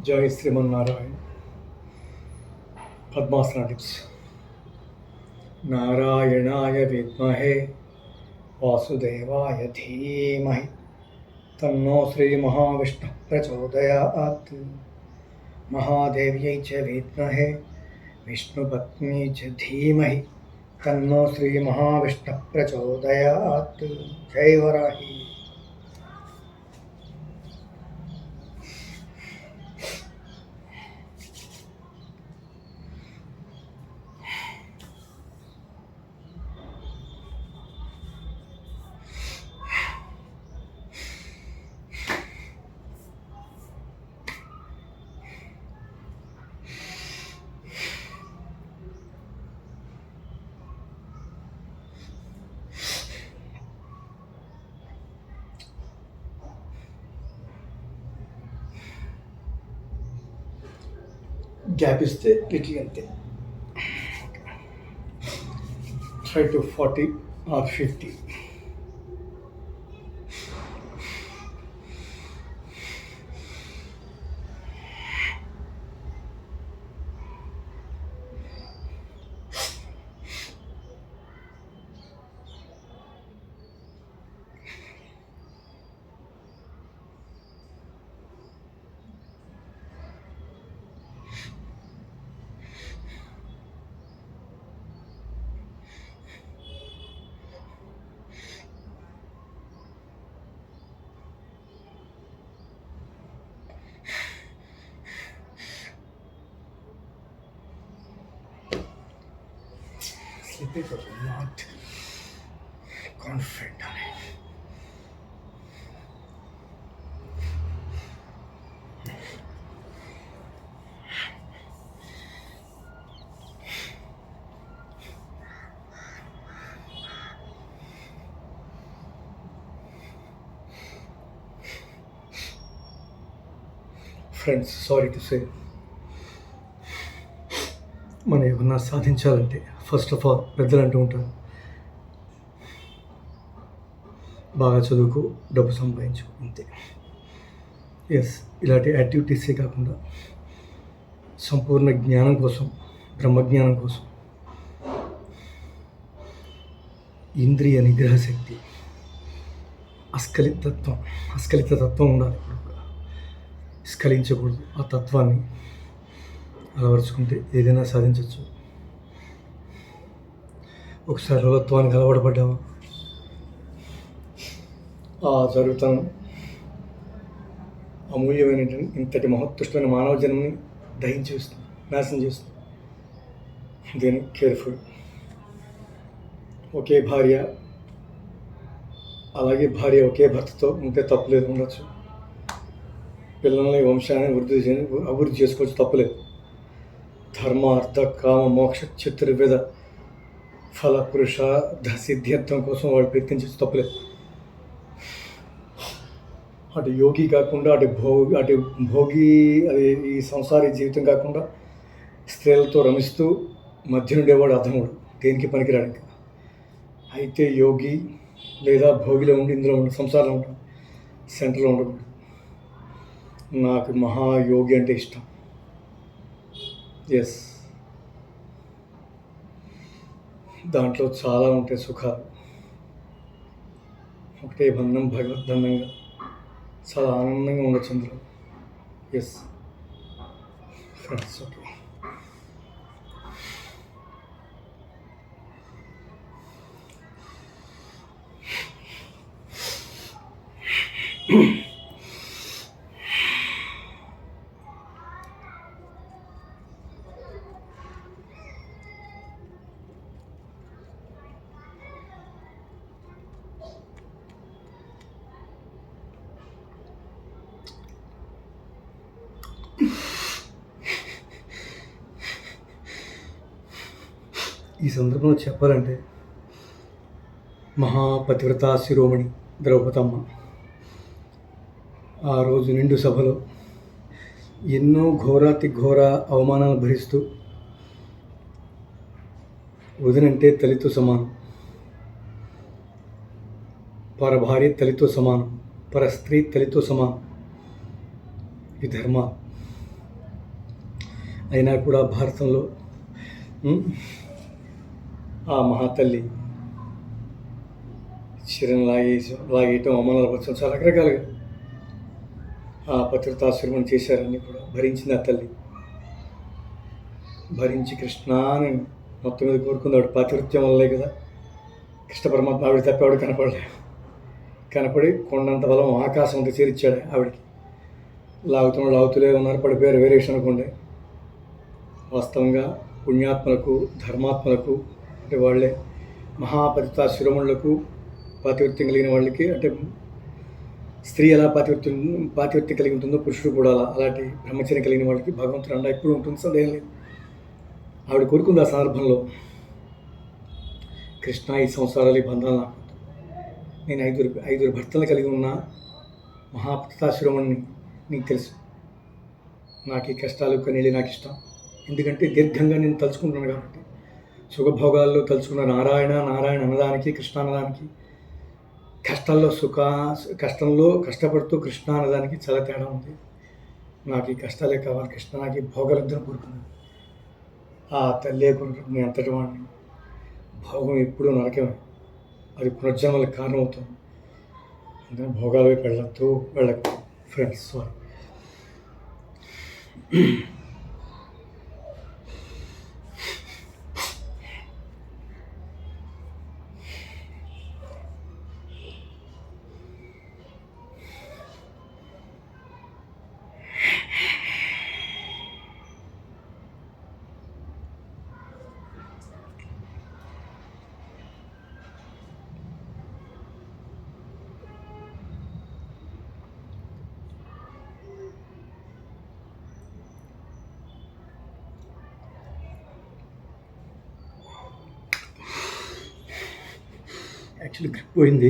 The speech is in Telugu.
जय श्रीमन्नारायण पद्मासना टिप्स नारायणाय विद्महे वासुदेवाय धीमहि तन्नो श्री महाविष्णुः प्रचोदयात् महादेव्यै च विद्महे विष्णुपत्नी च धीमहि तन्नो श्री महाविष्णुः प्रचोदयात्। जय Varahi. Gap is the little and thin. Try to 40 or 50. Sleepy but not confident. Friends, sorry to say, మనం ఏమన్నా సాధించాలంటే ఫస్ట్ ఆఫ్ ఆల్ పెద్దలు అంటూ ఉంటారు, బాగా చదువుకో, డబ్బు సంపాదించు, అంతే. ఎస్, ఇలాంటి యాక్టివిటీసే కాకుండా సంపూర్ణ జ్ఞానం కోసం, బ్రహ్మజ్ఞానం కోసం ఇంద్రియ నిగ్రహ శక్తి, అస్ఖలిత తత్వం ఉండాలి. ఇప్పుడు కూడా స్ఖలించకూడదు. ఆ తత్వాన్ని అలవరుచుకుంటే ఏదైనా సాధించవచ్చు. ఒకసారి లోలత్వానికి అలవాటు పడ్డావా, ఆ జరుగుతాను అమూల్యమైన ఇంతటి మహోత్కృష్టమైన మానవ జన్మని దహించి వేస్తుంది, నాశనం చేస్తుంది. దేని కేర్ఫుల్. ఒకే భార్య, అలాగే భార్య ఒకే భర్తతో ఉంటే తప్పులేదు, ఉండొచ్చు. పిల్లల్ని వంశాన్ని అభివృద్ధి చేసుకోవచ్చు, తప్పులేదు. ధర్మ అర్థ కామ మోక్ష చతుర్వేద ఫల పురుషార్థ సిద్ధ్యర్థం కోసం వాళ్ళు ప్రయత్నించవచ్చు, తప్పలేదు. అటు యోగి కాకుండా అటు భోగి అది ఈ సంసారీ జీవితం కాకుండా స్త్రీలతో రమిస్తూ మధ్య ఉండేవాడు అర్థముడు, దేనికి పనికిరాడు. ఇంకా అయితే యోగి లేదా భోగిలో ఉండి ఇందులో ఉండి సంసారంలో ఉంటాడు, సెంటర్లో ఉండకూడదు. నాకు మహాయోగి అంటే ఇష్టం. ఎస్, దాంట్లో చాలా ఉంటాయి సుఖాలు. ఒకటే బంధం, భగవద్బంధంగా చాలా ఆనందంగా ఉండొచ్చు అందులో. Yes friends, okay. ఈ సందర్భంలో చెప్పాలంటే మహాపతివ్రత శిరోమణి ద్రౌపదమ్మ ఆ రోజు నిండు సభలో ఎన్నో ఘోరాతి ఘోర అవమానాలు భరిస్తూ, వదినంటే తల్లితో సమానం, పరభార్య తల్లితో సమానం, పరస్త్రీ తల్లితో సమానం. ఈ ధర్మ అయినా కూడా భారతంలో ఉమ్, ఆ మహాతల్లి చీరను లాగేయటం, అవమానాలపరచడం, చాలా రకరకాలుగా ఆ పతివ్రతాశ్రమం చేశారని కూడా భరించింది ఆ తల్లి. భరించి కృష్ణ అని మొత్తం మీద కోరుకుంది. ఆవిడ పాతివృత్యం వల్లే కదా కృష్ణ పరమాత్మ ఆవిడ తప్ప ఆవిడ కనపడి కొండంత బలం ఆకాశం అంతా చేరిచ్చాడు ఆవిడకి. లాగుతూనే ఉన్నారు, పడిపోయారు, వేరే విషయం అనుకోండి. వాస్తవంగా పుణ్యాత్మలకు, ధర్మాత్మలకు, అంటే వాళ్ళే మహాపతిత శిరోమణులకు, పాతివృత్యం కలిగిన వాళ్ళకి, అంటే స్త్రీ ఎలా పాతివృత్యం కలిగి ఉంటుందో పురుషుడు కూడా అలాంటి బ్రహ్మచర్యం కలిగిన వాళ్ళకి భగవంతుడు అండ ఎప్పుడు ఉంటుంది, సందేహం లేదు. ఆవిడ కోరుకుంది ఆ సందర్భంలో, కృష్ణ ఈ సంసారాలు, ఈ బంధాలు నాకు, నేను ఐదుగురు భర్తలు కలిగి ఉన్న మహాపతితాశ్రమణ్ణి, నీకు తెలుసు, నాకు ఈ కష్టాలు కన్నీళ్ళు నాకు ఇష్టం, ఎందుకంటే దీర్ఘంగా నేను తలుచుకుంటున్నాను కాబట్టి. సుఖభోగాల్లో తలుచుకున్న నారాయణ నారాయణ అన్నదానికి, కృష్ణ అన్నదానికి, కష్టంలో కష్టపడుతూ కృష్ణ అన్నదానికి చాలా తేడా ఉంది. నాకు ఈ కష్టాలే కావాలి కృష్ణ, నాకు ఈ భోగాలిద్దరూ కోరుకున్నాను. ఆ తల్లే కోరుకుంటుంది, నేను అంతటి వాడిని. భోగం ఎప్పుడూ నరకమే, అది పునర్జన్మలకు కారణమవుతుంది. అందుకని భోగాల వైపు వెళ్ళకు ఫ్రెండ్స్. సారీ. యాక్చువల్లీ గ్రిప్ పోయింది.